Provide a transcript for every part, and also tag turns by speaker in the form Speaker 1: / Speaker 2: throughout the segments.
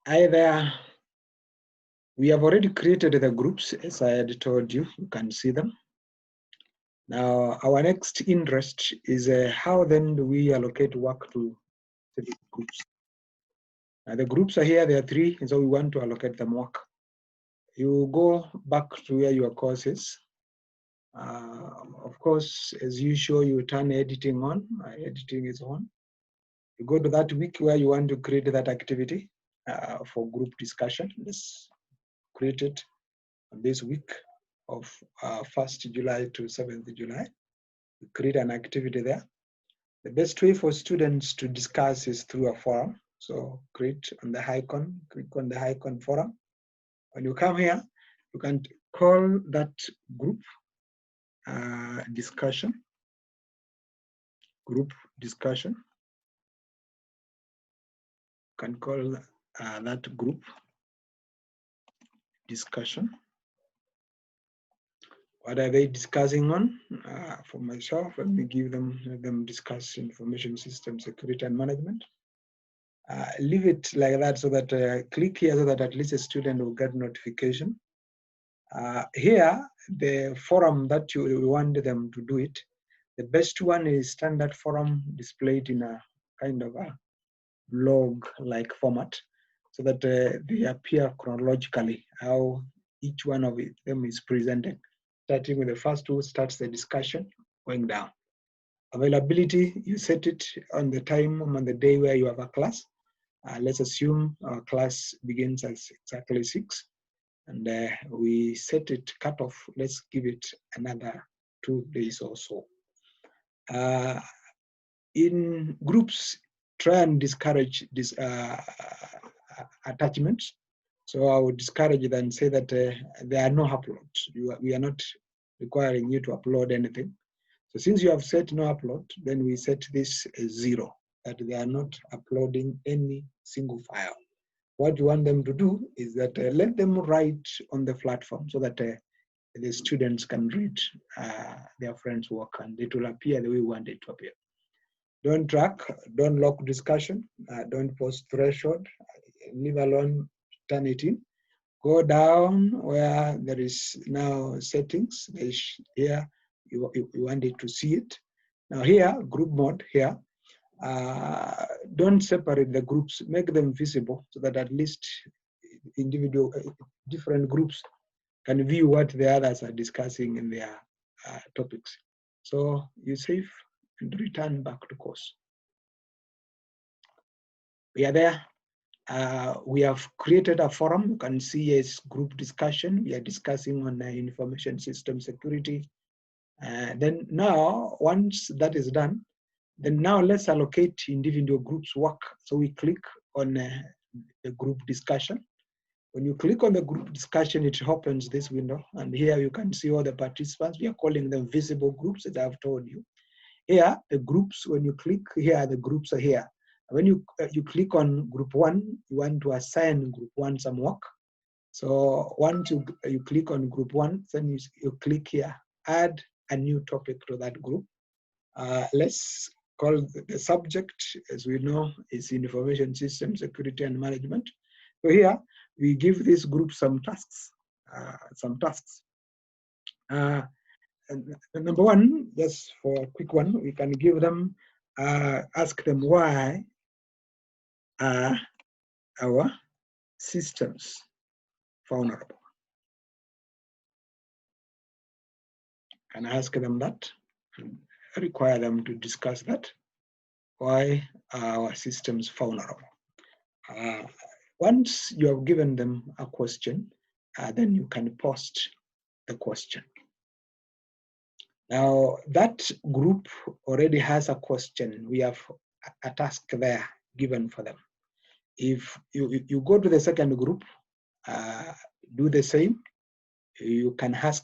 Speaker 1: Hi there. We have already created the groups, as I had told you. You can see them. Now, our next interest is how then do we allocate work to the groups? Now, the groups are here, there are three, and so we want to allocate them work. You go back to where your course is. Of course, as usual, you turn editing on. Editing is on. You go to that week where you want to create that activity for group discussion. Let's create it on this week of 1st July to 7th July. We create an activity there. The best way for students to discuss is through a forum. So create on the icon, click on the icon forum. When you come here, you can call that group discussion, group discussion. You can call that group discussion. What are they discussing on? For myself, let me give them discuss information system security and management. Leave it like that so that click here so that at least a student will get notification. Here, the forum that you want them to do it, the best one is standard forum displayed in a kind of a blog-like format so that they appear chronologically, how each one of them is presented. Starting with the first who starts the discussion, going down. Availability, you set it on the time, on the day where you have a class. Let's assume our class begins at exactly 6 and we set it cut off. Let's give it another 2 days or so. In groups, try and discourage this attachments. So I would discourage it and say that there are no uploads. We are not requiring you to upload anything. So since you have set no upload, then we set this as 0, that they are not uploading any single file. What you want them to do is that let them write on the platform so that the students can read their friends' work and it will appear the way we want it to appear. Don't track, don't lock discussion, don't post threshold, leave alone, turn it in. Go down where there is now settings. Here, you want it to see it. Now here, group mode here, don't separate the groups, make them visible so that at least individual, different groups can view what the others are discussing in their topics. So you save and return back to course. We are there. We have created a forum. You can see as group discussion. We are discussing on information system security. Then now, once that is done, then now let's allocate individual groups work. So we click on the group discussion. When you click on the group discussion, it opens this window. And here you can see all the participants. We are calling them visible groups, as I've told you. Here, the groups, when you click here, the groups are here. When you click on group 1, you want to assign group 1 some work. So once you click on group 1, then you click here, add a new topic to that group. Let's call the subject, as we know, is information system security and management. So here, we give this group some tasks. And number one, just for a quick one, we can give them, ask them why are our systems vulnerable? Can I ask them that and require them to discuss that? Why are our systems vulnerable? Once you have given them a question, then you can post the question. Now, that group already has a question. We have a task there given for them. If you go to the second group, do the same. You can ask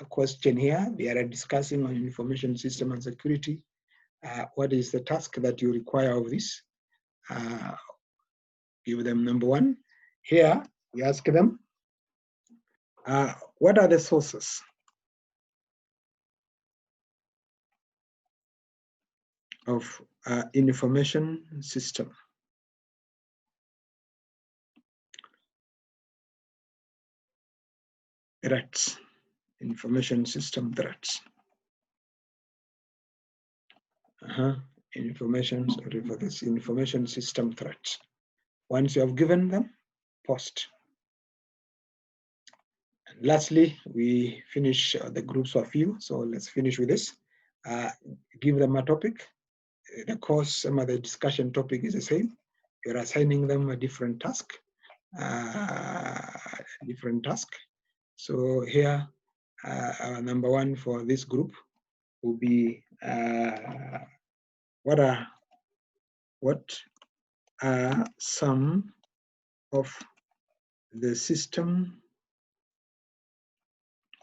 Speaker 1: a question here. They are discussing on information system and security. What is the task that you require of this? Give them number 1. Here, we ask them, what are the sources of information system threats, information system threats. Sorry for this, information system threats. Once you have given them, post. And lastly, we finish the groups of you. So let's finish with this. Give them a topic. The course, some of the discussion topic is the same. You're assigning them a different task. So here, number one for this group will be what are some of the system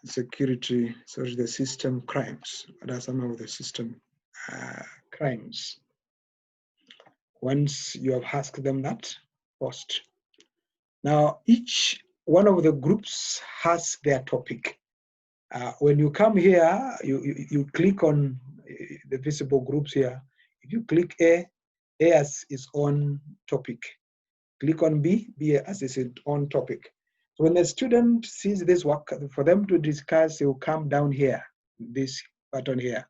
Speaker 1: security, sorry, the system crimes. What are some of the system crimes? Once you have asked them that, post. Now, each one of the groups has their topic. When you come here, you click on the visible groups here. If you click A as its own topic. Click on B as its own topic. So when the student sees this work, for them to discuss, they will come down here, this button here.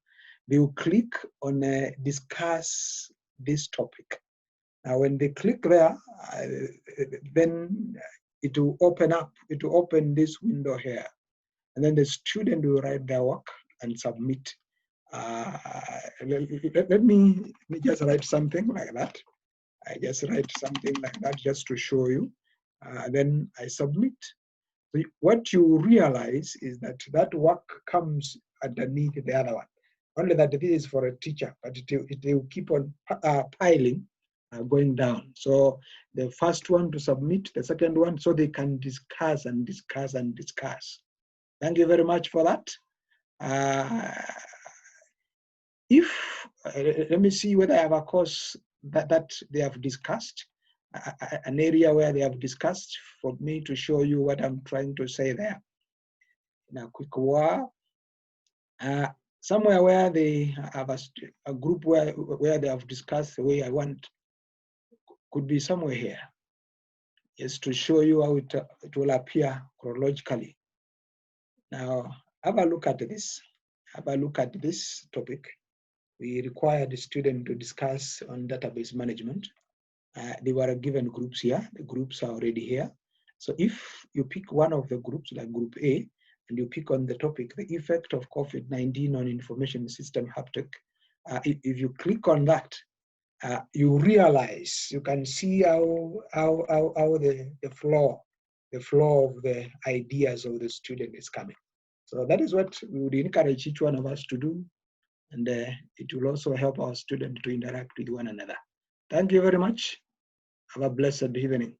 Speaker 1: They will click on discuss this topic. Now, when they click there, then it will open up, it will open this window here. And then the student will write their work and submit. Let me just write something like that. I just write something like that just to show you. Then I submit. So what you realize is that that work comes underneath the other one. Only that this is for a teacher, but it will keep on piling, going down. So the first one to submit, the second one, so they can discuss and discuss and discuss. Thank you very much for that. Let me see whether I have a course that they have discussed, an area where they have discussed for me to show you what I'm trying to say there. In a quick while, somewhere where they have a group where they have discussed the way I want, could be somewhere here, just to show you how it will appear chronologically. Now, have a look at this. Have a look at this topic. We required the student to discuss on database management. They were given groups here. The groups are already here. So if you pick one of the groups, like group A, and you pick on the topic, the effect of COVID-19 on information system uptake, if you click on that, you realize, you can see how the flow of the ideas of the student is coming. So that is what we would encourage each one of us to do. And it will also help our students to interact with one another. Thank you very much. Have a blessed evening.